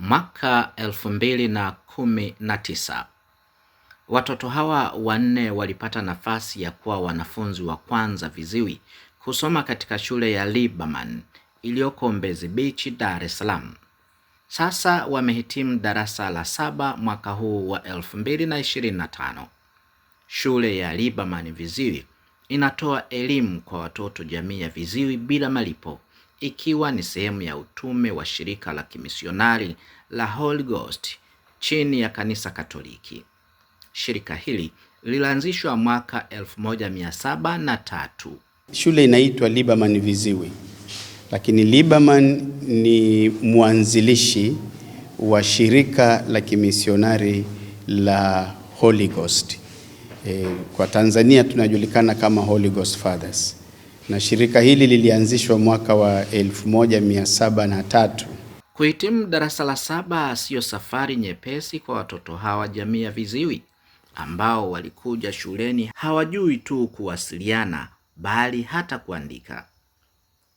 Mwaka 2019 watoto hawa wanne walipata nafasi ya kuwa wanafunzi wa kwanza viziwi kusoma katika shule ya Liberman iliyoko Mbezi Beach, Dar es Salaam. Sasa wamehitimu darasa la 7 mwaka huu wa 2025. Shule ya Liberman Viziwi inatoa elimu kwa watoto jamii ya viziwi bila malipo, ikiwa ni sehemu ya utume wa shirika la kimisionari la Holy Ghost chini ya kanisa Katoliki. Shirika hili lilianzishwa mwaka 1703. Shule inaitwa Liberman Viziwi, lakini Liberman ni mwanzilishi wa shirika la kimisionari la Holy Ghost. Kwa Tanzania tunajulikana kama Holy Ghost Fathers, na shirika hili lilianzishwa mwaka wa 1703. Kuhitimu darasa la 7 sio safari nyepesi kwa watoto hawa jamii ya viziwi ambao walikuja shuleni hawajui tu kuwasiliana bali hata kuandika.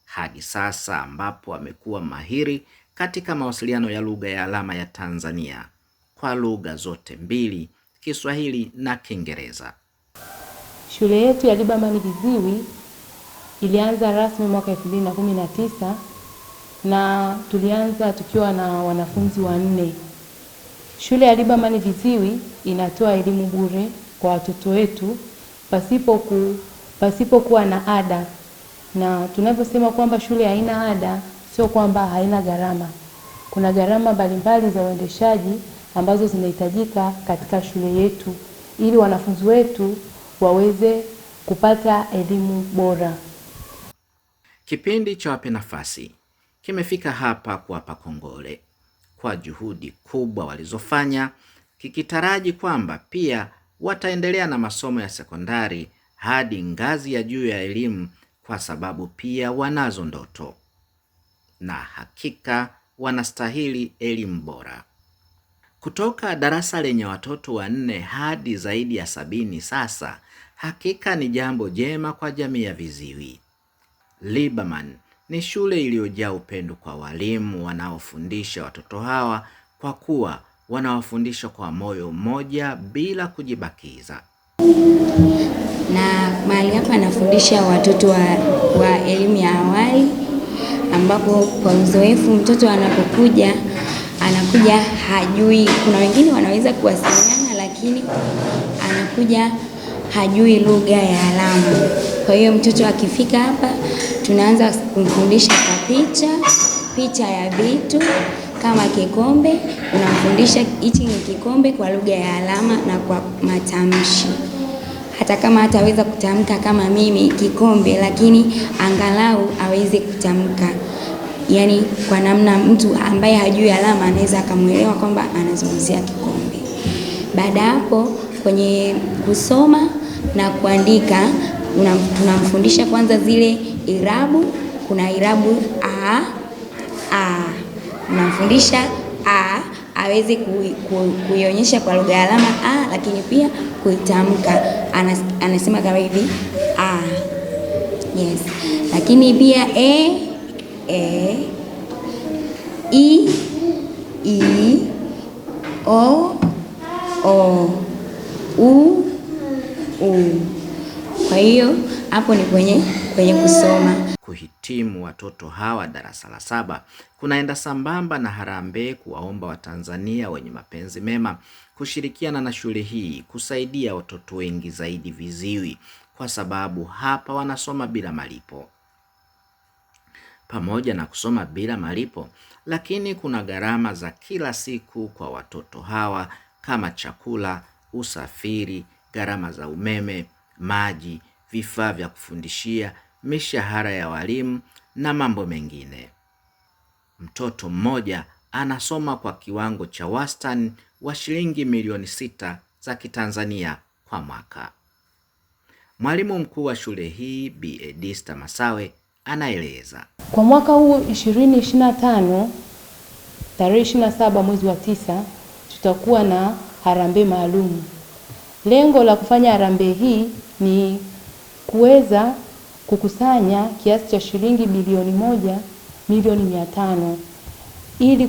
Hadi sasa ambapo wamekuwa mahiri katika mawasiliano ya lugha ya alama ya Tanzania kwa lugha zote mbili, Kiswahili na Kiingereza. Shule yetu ya Liberman Viziwi ilianza rasmi mwaka 2019 na tulianza tukiwa na wanafunzi 4. Shule ya Liberman Viziwi inatoa elimu bure kwa watoto wetu pasipokuwa na ada. Na tunavyosema kwamba shule haina ada, sio kwamba haina gharama. Kuna gharama mbalimbali za uendeshaji ambazo zinahitajika katika shule yetu ili wanafunzi wetu waweze kupata elimu bora. Kipindi cha Wape Nafasi kimefika hapa kuwapa kongole kwa juhudi kubwa walizofanya, kikitaraji kwamba pia wataendelea na masomo ya sekondari hadi ngazi ya juu ya elimu, kwa sababu pia wanazo ndoto na hakika wanastahili elimu bora. Kutoka darasa lenye watoto 4 hadi zaidi ya 70 sasa, hakika ni jambo jema kwa jamii ya viziwi. Liberman ni shule iliyojaa upendo kwa walimu wanaofundisha watoto hawa, kwa kuwa wanawafundisha kwa moyo mmoja bila kujibakiza. Na mahali hapa anafundisha watoto wa elimu ya awali, ambapo kwa uzoefu mtoto anakuja hajui. Kuna wengine wanaweza kuwasiliana lakini anakuja hajui lugha ya alama. Kwa hiyo mtoto akifika hapa tunaanza kumfundisha kwa picha ya vitu kama kikombe. Unamfundisha hichi ni kikombe kwa lugha ya alama na kwa matamshi. Hata kama hataweza kutamka kama mimi kikombe, lakini angalau aweze kutamka. Yaani kwa namna mtu ambaye hajui alama anaweza akamuelewa kwamba anazungumzia kikombe. Baada hapo kwenye kusoma na kuandika tunamfundisha kwanza zile irabu. Kuna irabu a. Unamfundisha a aweze kuionyesha kwa lugha ya alama a, lakini pia kuitamka. Anasema kama hivi a. Yes. Lakini pia e, i, o, u. Kwa hiyo hapo ni kwenye kusoma. Kuhitimu watoto hawa darasa la 7 kunaenda sambamba na harambee kuwaomba Watanzania wenye mapenzi mema kushirikiana na shule hii kusaidia watoto wengi zaidi viziwi, kwa sababu hapa wanasoma bila malipo. Pamoja na kusoma bila malipo, lakini kuna gharama za kila siku kwa watoto hawa kama chakula, usafiri, gharama za umeme, maji, vifaa vya kufundishia, mishahara ya walimu na mambo mengine. Mtoto mmoja anasoma kwa kiwango cha wastani wa shilingi milioni 6 za Kitanzania kwa mwaka. Mwalimu mkuu wa shule hii Bi Edista Masawe anaeleza. Kwa mwaka huu 2025 tarehe 27 mwezi wa 9 tutakuwa na harambee maalum. Lengo la kufanya harambee hii ni kuweza kukusanya kiasi cha shilingi bilioni 1 milioni 500 ili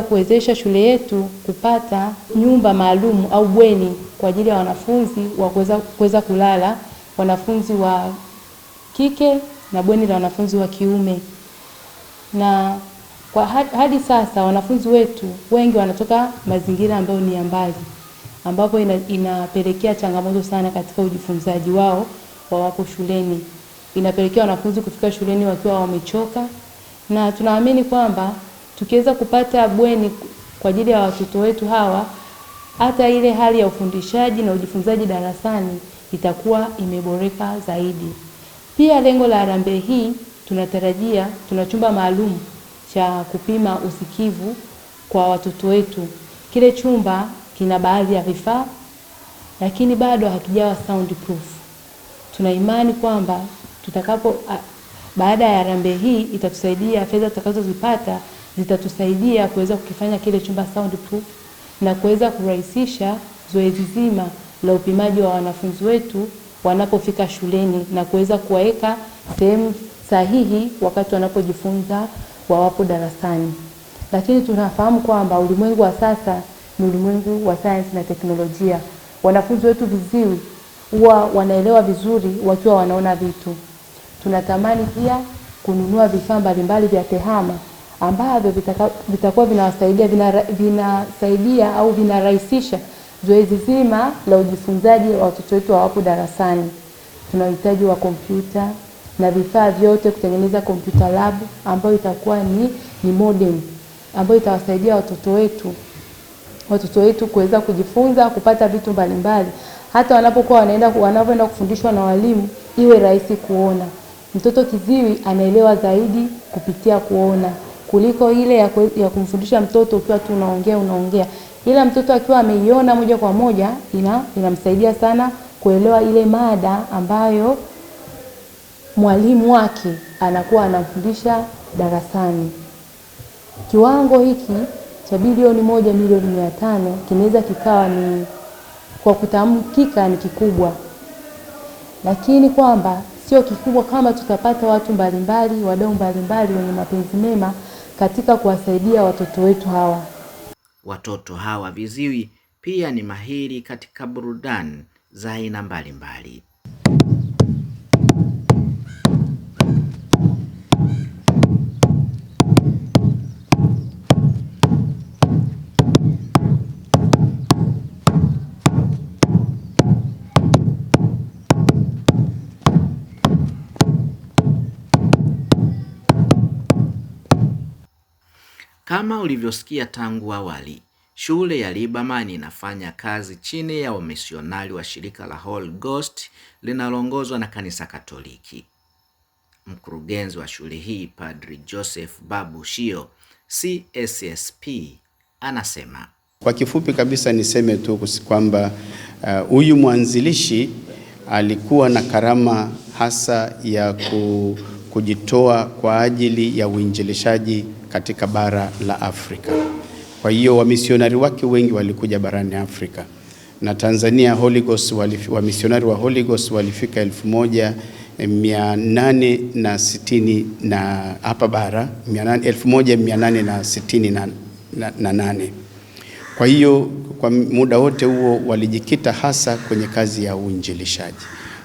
kuwezesha shule yetu kupata nyumba maalum au bweni kwa ajili ya wanafunzi wa kuweza kulala, wanafunzi wa kike na bweni la wanafunzi wa kiume. Na kwa hadi sasa wanafunzi wetu wengi wanatoka mazingira ambayo ni ya mbali, ambapo inapelekea changamoto sana katika ujifunzaji wao wawapo shuleni. Inapelekea wanafunzi kufika shuleni wakiwa wamechoka, na tunaamini kwamba tukiweza kupata bweni kwa ajili ya watoto wetu hawa, hata ile hali ya ufundishaji na ujifunzaji darasani itakuwa imeboreka zaidi. Pia lengo la harambee hii, tuna chumba maalum cha kupima usikivu kwa watoto wetu. Kile chumba kina baadhi ya vifaa, lakini bado hakijawa soundproof. Tuna imani kwamba baada ya harambee hii itatusaidia, fedha tutakazozipata zitatusaidia kuweza kukifanya kile chumba soundproof na kuweza kurahisisha zoezi zima la upimaji wa wanafunzi wetu wanapofika shuleni na kuweza kuwaweka sehemu sahihi wakati wanapojifunza wawapo darasani. Lakini tunafahamu kwamba ulimwengu wa sasa ni ulimwengu wa sayansi na teknolojia. Wanafunzi wetu viziwi huwa wanaelewa vizuri wakiwa wanaona vitu. Tunatamani pia kununua vifaa mbalimbali vya tehama ambavyo vitakuwa vinasaidia au vinarahisisha zoezi zima la ujifunzaji wa watoto wetu wawapo darasani. Tunahitaji wa kompyuta na vifaa vyote kutengeneza computer lab ambayo itakuwa ni modem ambayo itawasaidia watoto wetu kuweza kujifunza, kupata vitu mbalimbali. Hata wanapoenda kufundishwa na walimu iwe rahisi kuona. Mtoto kiziwi anaelewa zaidi kupitia kuona kuliko ile ya kumfundisha mtoto ukiwa tu unaongea. Ila mtoto akiwa ameiona moja kwa moja inamsaidia sana kuelewa ile mada ambayo mwalimu wake anakuwa anamfundisha darasani. Kiwango hiki cha bilioni 1,500,000 kinaweza kikawa ni kwa kutamkika ni kikubwa, lakini kwamba sio kikubwa kama tutapata watu mbalimbali, wadau mbalimbali wenye mapenzi mema katika kuwasaidia watoto wetu hawa. Watoto hawa viziwi pia ni mahiri katika burudani za aina mbalimbali. Kama ulivyosikia tangu awali, shule ya Liberman inafanya kazi chini ya wamisionari wa shirika la Holy Ghost linaloongozwa na kanisa Katoliki. Mkurugenzi wa shule hii, Padri Joseph Babu Shio, CSSP, anasema. Kwa kifupi kabisa niseme tu kwamba huyu mwanzilishi alikuwa na karama hasa ya kujitoa kwa ajili ya uinjilishaji katika bara la Afrika. Kwa hiyo wamisionari wake wengi walikuja barani Afrika. Na Tanzania Holy Ghost wamisionari wa Holy Ghost walifika 1860 na hapa bara 1868. Kwa hiyo kwa muda wote huo walijikita hasa kwenye kazi ya uinjilishaji.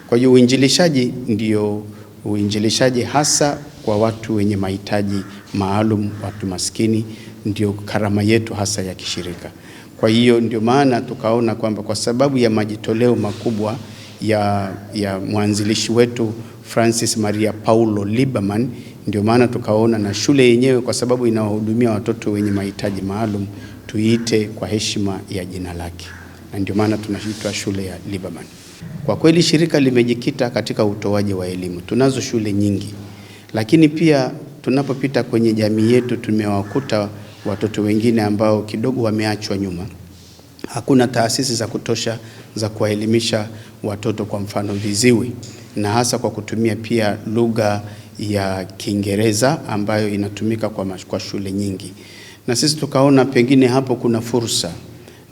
Kwa hiyo uinjilishaji ndio uinjilishaji hasa kwa watu wenye mahitaji maalum, watu maskini, ndio karama yetu hasa ya kishirika. Kwa hiyo ndio maana tukaona kwamba kwa sababu ya majitoleo makubwa ya mwanzilishi wetu Francis Maria Paulo Liberman, ndio maana tukaona na shule yenyewe kwa sababu inawahudumia watoto wenye mahitaji maalum tuiite kwa heshima ya jina lake. Na ndio maana tunaitwa shule ya Liberman. Kwa kweli shirika limejikita katika utoaji wa elimu. Tunazo shule nyingi, lakini pia tunapopita kwenye jamii yetu tumewakuta watoto wengine ambao kidogo wameachwa nyuma. Hakuna taasisi za kutosha za kuwaelimisha watoto, kwa mfano viziwi, na hasa kwa kutumia pia lugha ya Kiingereza ambayo inatumika kwa shule nyingi. Na sisi tukaona pengine hapo kuna fursa,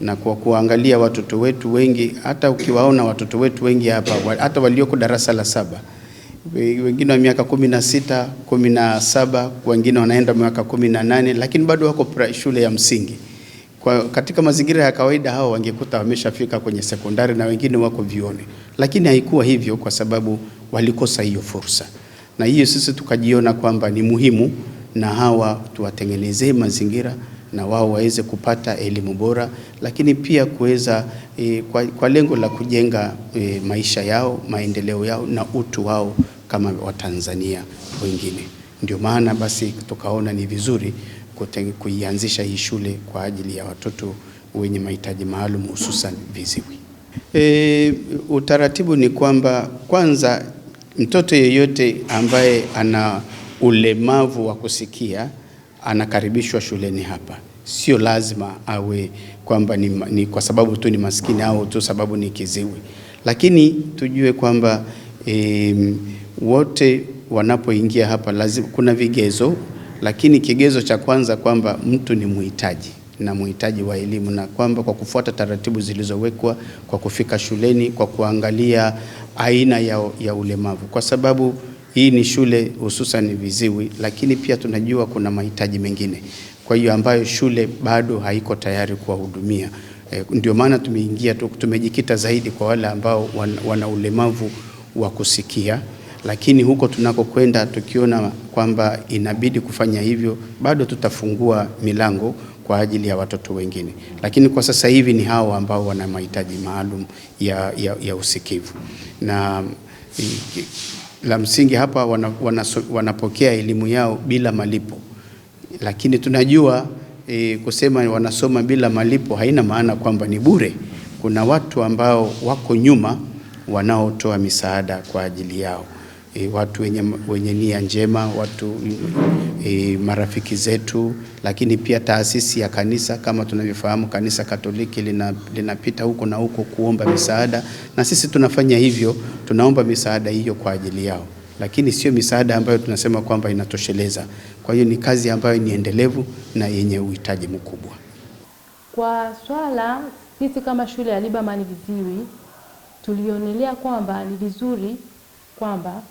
na kwa kuangalia watoto wetu wengi, hata ukiwaona watoto wetu wengi hapa, hata walioko darasa la 7, wengine wa miaka 16, 17, wengine wanaenda miaka 18, lakini bado wako shule ya msingi. Katika mazingira ya kawaida hao wangekuta wameshafika kwenye sekondari na wengine wako vioni, lakini haikuwa hivyo kwa sababu walikosa hiyo fursa. Na hiyo sisi tukajiona kwamba ni muhimu na hawa tuwatengenezee mazingira na wao waweze kupata elimu bora, lakini pia kuweza kwa lengo la kujenga maisha yao, maendeleo yao na utu wao kama Watanzania wengine. Ndio maana basi tukaona ni vizuri kuianzisha hii shule kwa ajili ya watoto wenye mahitaji maalum, hususan viziwi. Utaratibu ni kwamba kwanza mtoto yeyote ambaye ana ulemavu wa kusikia anakaribishwa shuleni hapa. Sio lazima awe kwamba ni kwa sababu tu ni maskini au tu sababu ni kiziwi, lakini tujue kwamba wote wanapoingia hapa lazima kuna vigezo, lakini kigezo cha kwanza kwamba mtu ni muhitaji wa elimu, na kwamba kwa kufuata taratibu zilizowekwa kwa kufika shuleni, kwa kuangalia aina ya ulemavu, kwa sababu hii ni shule hususan viziwi, lakini pia tunajua kuna mahitaji mengine, kwa hiyo ambayo shule bado haiko tayari kuwahudumia. Ndio maana tumejikita zaidi kwa wale ambao wana ulemavu wa kusikia, lakini huko tunakokwenda tukiona kwamba inabidi kufanya hivyo, bado tutafungua milango kwa ajili ya watoto wengine, lakini kwa sasa hivi ni hao ambao wana mahitaji maalum ya usikivu. Na la msingi hapa wanapokea elimu yao bila malipo, lakini tunajua kusema wanasoma bila malipo haina maana kwamba ni bure. Kuna watu ambao wako nyuma wanaotoa misaada kwa ajili yao, watu wenye nia njema, watu marafiki zetu, lakini pia taasisi ya kanisa. Kama tunavyofahamu, kanisa Katoliki linapita huko na huko kuomba misaada, na sisi tunafanya hivyo, tunaomba misaada hiyo kwa ajili yao, lakini sio misaada ambayo tunasema kwamba inatosheleza. Kwa hiyo ni kazi ambayo ni endelevu na yenye uhitaji mkubwa. Kwa swala sisi kama shule ya Liberman Viziwi tulionelea kwamba ni vizuri kwamba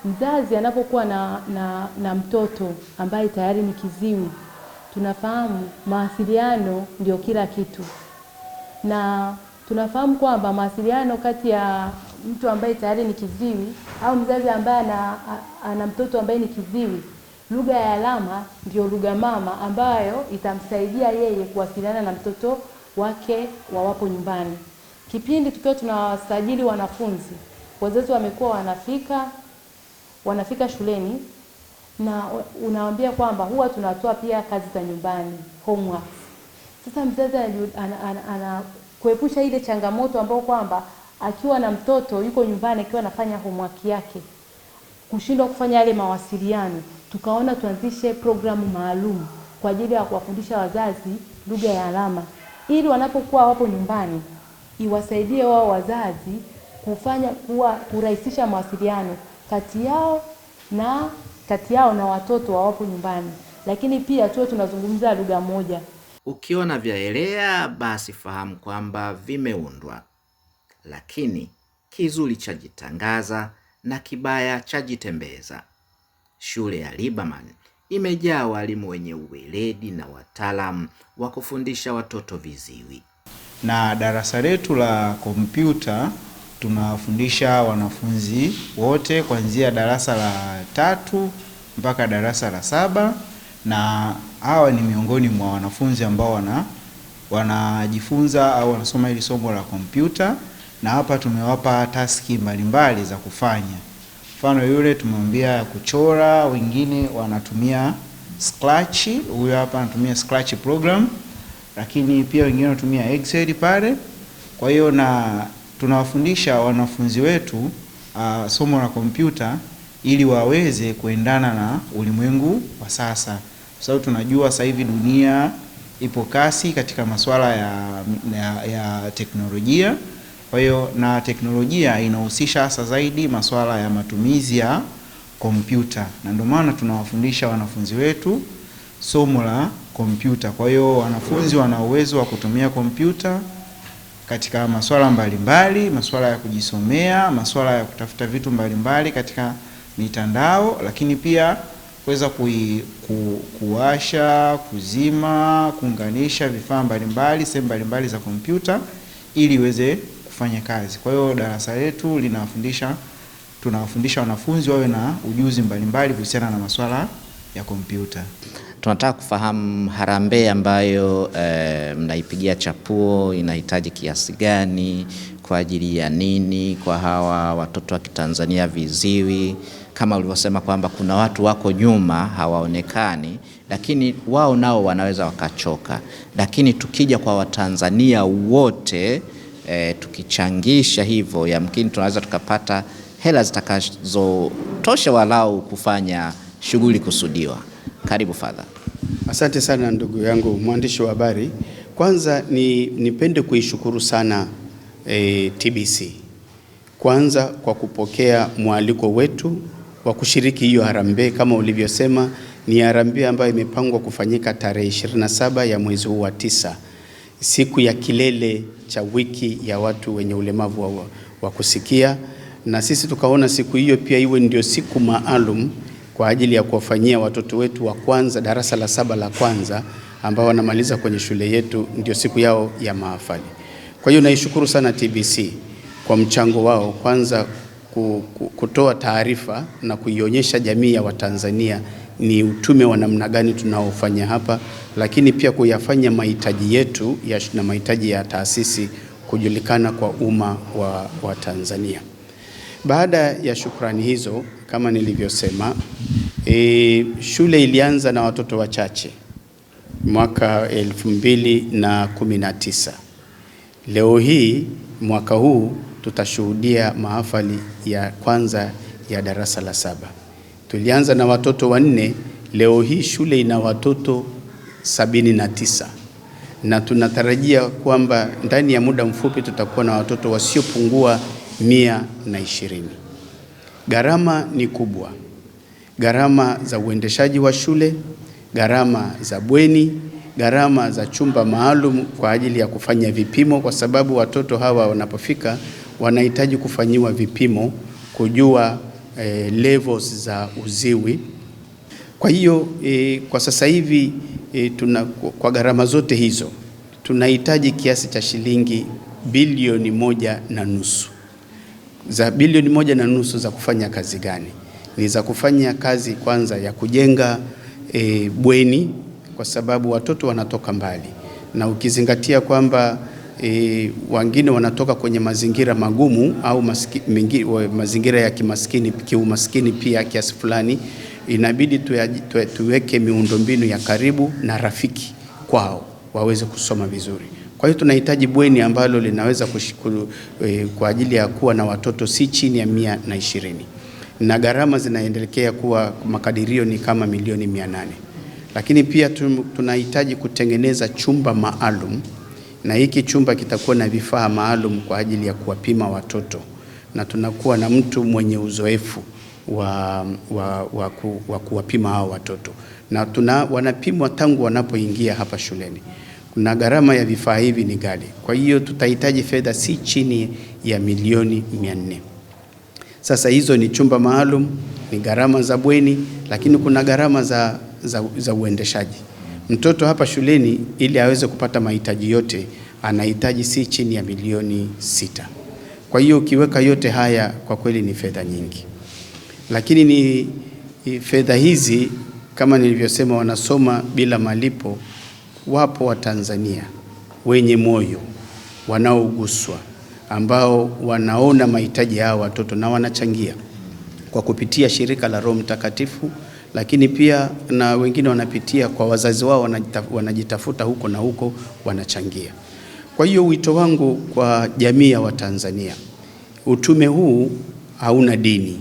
mzazi anapokuwa na mtoto ambaye tayari ni kiziwi, tunafahamu mawasiliano ndio kila kitu, na tunafahamu kwamba mawasiliano kati ya mtu ambaye tayari ni kiziwi au mzazi ambaye ana mtoto ambaye ni kiziwi, lugha ya alama ndio lugha mama ambayo itamsaidia yeye kuwasiliana na mtoto wake wawapo nyumbani. Kipindi tukiwa tunawasajili wanafunzi, wazazi wamekuwa wanafika shuleni na unawaambia kwamba huwa tunatoa pia kazi za nyumbani, homework. Sasa mzazi ana kuepusha ile changamoto ambayo kwamba akiwa na mtoto yuko nyumbani akiwa anafanya homework yake, kushindwa kufanya yale mawasiliano, tukaona tuanzishe programu maalum kwa ajili ya kuwafundisha wazazi lugha ya alama, ili wanapokuwa wapo nyumbani iwasaidie wao wazazi kurahisisha mawasiliano kati yao na watoto wawapo nyumbani, lakini pia tuwe tunazungumza lugha moja. Ukiona vyaelea basi fahamu kwamba vimeundwa, lakini kizuri chajitangaza na kibaya chajitembeza. Shule ya Liberman imejaa walimu wenye uweledi na wataalamu wa kufundisha watoto viziwi. Na darasa letu la kompyuta tunawafundisha wanafunzi wote kuanzia darasa la 3 mpaka darasa la 7, na hawa ni miongoni mwa wanafunzi ambao wanajifunza au wanasoma hili somo la kompyuta, na hapa tumewapa taski mbalimbali za kufanya. Mfano yule tumemwambia kuchora, wengine wanatumia Scratch, huyu hapa anatumia Scratch program, lakini pia wengine wanatumia Excel pale. Kwa hiyo na tunawafundisha wanafunzi wetu somo la kompyuta ili waweze kuendana na ulimwengu wa sasa, kwa sababu tunajua sasa hivi dunia ipo kasi katika masuala ya teknolojia. Kwa hiyo na teknolojia inahusisha hasa zaidi masuala ya matumizi ya kompyuta, na ndio maana tunawafundisha wanafunzi wetu somo la kompyuta. Kwa hiyo wanafunzi wana uwezo wa kutumia kompyuta katika masuala mbalimbali, masuala ya kujisomea, masuala ya kutafuta vitu mbalimbali katika mitandao, lakini pia kuweza kuwasha, kuzima, kuunganisha vifaa mbalimbali, sehemu mbalimbali za kompyuta ili iweze kufanya kazi. Kwa hiyo darasa letu tunawafundisha wanafunzi wawe na ujuzi mbalimbali kuhusiana na masuala ya kompyuta. Tunataka kufahamu harambee ambayo mnaipigia chapuo inahitaji kiasi gani, kwa ajili ya nini, kwa hawa watoto wa Kitanzania viziwi, kama ulivyosema kwamba kuna watu wako nyuma hawaonekani, lakini wao nao wanaweza wakachoka. Lakini tukija kwa Watanzania wote tukichangisha hivyo, yamkini tunaweza tukapata hela zitakazotosha walau kufanya shughuli kusudiwa. Karibu Father. Asante sana ndugu yangu mwandishi wa habari. Kwanza nipende kuishukuru sana TBC. Kwanza kwa kupokea mwaliko wetu wa kushiriki hiyo harambee. Kama ulivyosema, ni harambee ambayo imepangwa kufanyika tarehe 27 ya mwezi huu wa 9, siku ya kilele cha wiki ya watu wenye ulemavu wa kusikia, na sisi tukaona siku hiyo pia iwe ndio siku maalum kwa ajili ya kuwafanyia watoto wetu wa kwanza, darasa la 7 la kwanza, ambao wanamaliza kwenye shule yetu, ndio siku yao ya mahafali. Kwa hiyo naishukuru sana TBC kwa mchango wao, kwanza kutoa taarifa na kuionyesha jamii ya Watanzania ni utume wa namna gani tunaofanya hapa, lakini pia kuyafanya mahitaji yetu na mahitaji ya taasisi kujulikana kwa umma wa Tanzania. Baada ya shukrani hizo, kama nilivyosema, shule ilianza na watoto wachache mwaka 2019. Leo hii mwaka huu tutashuhudia mahafali ya kwanza ya darasa la 7. Tulianza na watoto 4, leo hii shule ina watoto 79. Na tunatarajia kwamba ndani ya muda mfupi tutakuwa na watoto wasiopungua 120. Gharama ni kubwa. Gharama za uendeshaji wa shule, gharama za bweni, gharama za chumba maalum kwa ajili ya kufanya vipimo, kwa sababu watoto hawa wanapofika wanahitaji kufanyiwa vipimo kujua levels za uziwi. Kwa hiyo kwa sasa hivi kwa gharama zote hizo tunahitaji kiasi cha shilingi 1.5 bilioni. Za 1.5 bilioni za kufanya kazi gani? Ni za kufanya kazi kwanza ya kujenga bweni, kwa sababu watoto wanatoka mbali, na ukizingatia kwamba wengine wanatoka kwenye mazingira magumu au mazingira ya kiumaskini pia kiasi fulani, inabidi tuweke miundombinu ya karibu na rafiki kwao waweze kusoma vizuri. Kwa hiyo tunahitaji bweni ambalo linaweza kwa ajili ya kuwa na watoto si chini ya 120, na gharama zinaendelea kuwa, makadirio ni kama 1,800,000. Lakini pia tunahitaji kutengeneza chumba maalum, na hiki chumba kitakuwa na vifaa maalum kwa ajili ya kuwapima watoto, na tunakuwa na mtu mwenye uzoefu wa kuwapima hao watoto, na wanapimwa tangu wanapoingia hapa shuleni. Na gharama ya vifaa hivi ni ghali. Kwa hiyo tutahitaji fedha si chini ya 1,400,000. Sasa hizo ni chumba maalum, ni gharama za bweni, lakini kuna gharama za uendeshaji. Mtoto hapa shuleni ili aweze kupata mahitaji yote anahitaji si chini ya 6,000,000. Kwa hiyo ukiweka yote haya, kwa kweli ni fedha nyingi. Lakini ni fedha hizi, kama nilivyosema, wanasoma bila malipo. Wapo Watanzania wenye moyo, wanaoguswa, ambao wanaona mahitaji ya watoto na wanachangia kwa kupitia shirika la Roho Mtakatifu, lakini pia na wengine wanapitia kwa wazazi wao, wanajitafuta huko na huko, wanachangia. Kwa hiyo wito wangu kwa jamii ya Watanzania, utume huu hauna dini,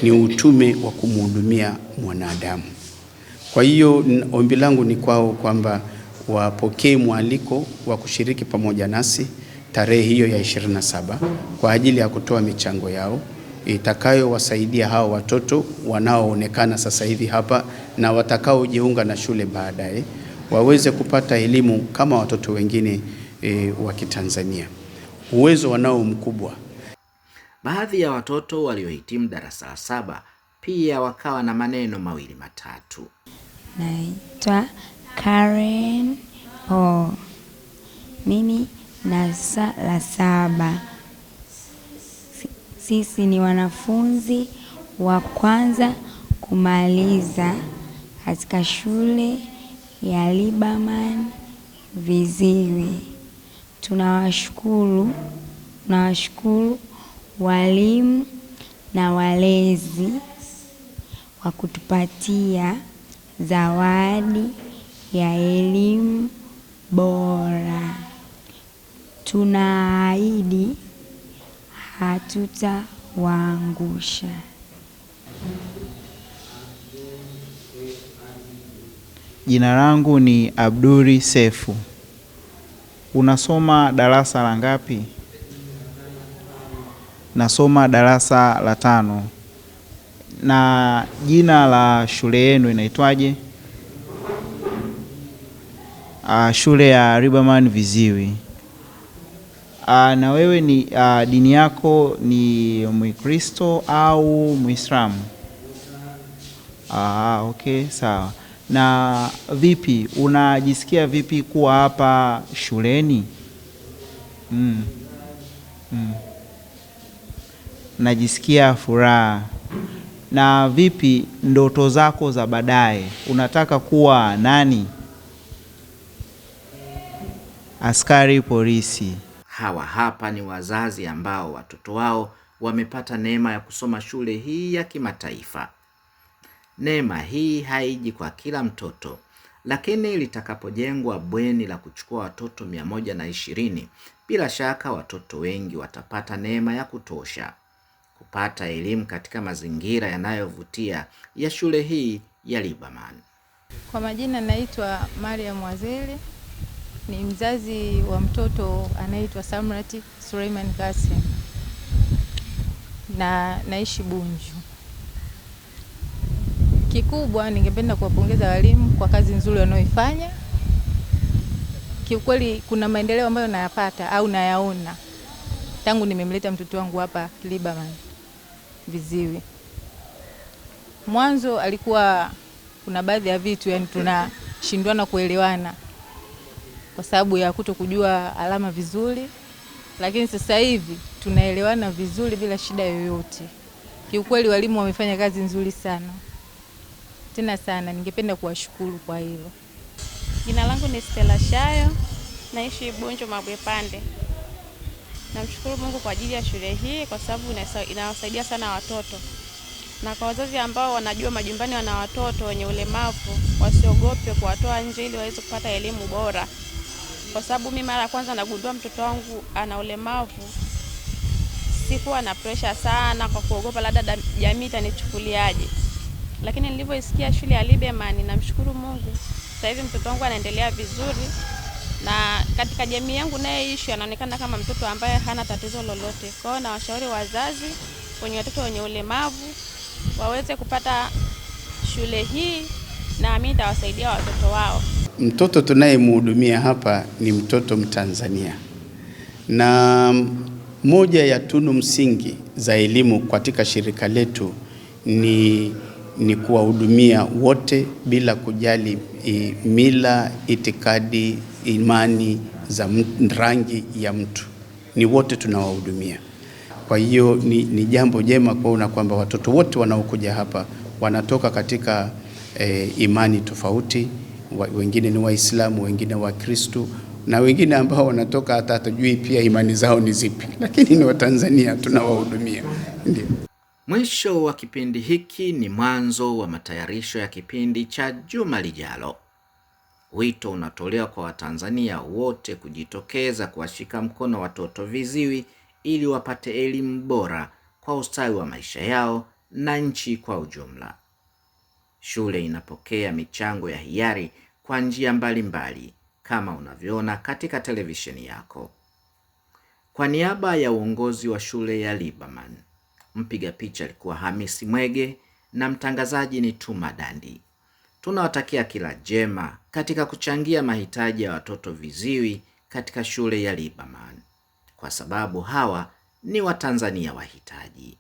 ni utume wa kumhudumia mwanadamu. Kwa hiyo ombi langu ni kwao kwamba wapokee mwaliko wa kushiriki pamoja nasi tarehe hiyo ya 27 kwa ajili ya kutoa michango yao itakayowasaidia hao watoto wanaoonekana sasa hivi hapa na watakaojiunga na shule baadaye waweze kupata elimu kama watoto wengine wa Kitanzania. Uwezo wanao mkubwa. Baadhi ya watoto waliohitimu darasa la 7 pia wakawa na maneno mawili matatu. Naitwa Karen O. Mimi darasa la 7. Sisi ni wanafunzi wa kwanza kumaliza katika shule ya Liberman Viziwi. Tunawashukuru walimu na walezi kwa kutupatia zawadi ya elimu bora. Tunaahidi hatutawaangusha. Jina langu ni Abduri Sefu. Unasoma darasa la ngapi? Nasoma darasa la 5. Na jina la shule yenu inaitwaje? Shule ya Liberman Viziwi. Na wewe ni dini yako ni Mkristo au Muislamu? Okay, sawa. Na vipi, unajisikia vipi kuwa hapa shuleni? Najisikia furaha. Na vipi ndoto zako za baadaye? Unataka kuwa nani? Askari polisi. Hawa hapa ni wazazi ambao watoto wao wamepata neema ya kusoma shule hii ya kimataifa. Neema hii haiji kwa kila mtoto, lakini litakapojengwa bweni la kuchukua watoto 120, bila shaka watoto wengi watapata neema ya kutosha kupata elimu katika mazingira yanayovutia ya shule hii ya Liberman. Kwa majina naitwa Mariam Waziri, ni mzazi wa mtoto anaitwa Samrati Suleiman Kasim na naishi Bunju. Kikubwa ningependa kuwapongeza walimu kwa kazi nzuri wanayoifanya. Kiukweli kuna maendeleo ambayo nayapata au nayaona tangu nimemleta mtoto wangu hapa Liberman Viziwi. Mwanzo alikuwa kuna baadhi ya vitu yani tunashindwana kuelewana kwa sababu ya kutokujua alama vizuri, lakini sasa hivi tunaelewana vizuri bila shida yoyote. Kiukweli walimu wamefanya kazi nzuri sana. Tena sana, ningependa kuwashukuru kwa hilo. Jina langu ni Stella Shayo, naishi Bunju Mabwepande. Namshukuru Mungu kwa ajili ya shule hii kwa sababu inawasaidia sana watoto. Na kwa wazazi ambao wanajua majumbani wana watoto wenye ulemavu, wasiogope kuwatoa nje ili waweze kupata elimu bora. Kwa sababu mimi mara ya kwanza nagundua mtoto wangu ana ulemavu, sikuwa na pressure sana kwa kuogopa labda jamii itanichukuliaje. Lakini nilipoisikia shule ya Liberman, namshukuru Mungu. Sasa hivi mtoto wangu anaendelea vizuri na katika jamii yangu nayeishi anaonekana kama mtoto ambaye hana tatizo lolote. Kwa hiyo nawashauri wazazi wenye watoto wenye ulemavu waweze kupata shule hii na mimi nitawasaidia watoto wao. Mtoto tunayemhudumia hapa ni mtoto Mtanzania. Na moja ya tunu msingi za elimu katika shirika letu ni kuwahudumia wote bila kujali mila, itikadi, imani za rangi ya mtu. Ni wote tunawahudumia. Kwa hiyo ni jambo jema kuona kwamba watoto wote wanaokuja hapa wanatoka katika imani tofauti. Wengine ni Waislamu, wengine Wakristo, na wengine ambao wanatoka hata hatujui pia imani zao ni zipi, lakini ni Watanzania tunawahudumia. Ndio. Mwisho wa kipindi hiki ni mwanzo wa matayarisho ya kipindi cha juma lijalo. Wito unatolewa kwa Watanzania wote kujitokeza kuwashika mkono watoto viziwi ili wapate elimu bora kwa ustawi wa maisha yao na nchi kwa ujumla. Shule inapokea michango ya hiari kwa njia mbalimbali kama unavyoona katika televisheni yako. Kwa niaba ya uongozi wa shule ya Liberman, mpiga picha alikuwa Hamisi Mwege na mtangazaji ni Tuma Dandi. Tunawatakia kila jema katika kuchangia mahitaji ya watoto viziwi katika shule ya Liberman, kwa sababu hawa ni Watanzania wahitaji.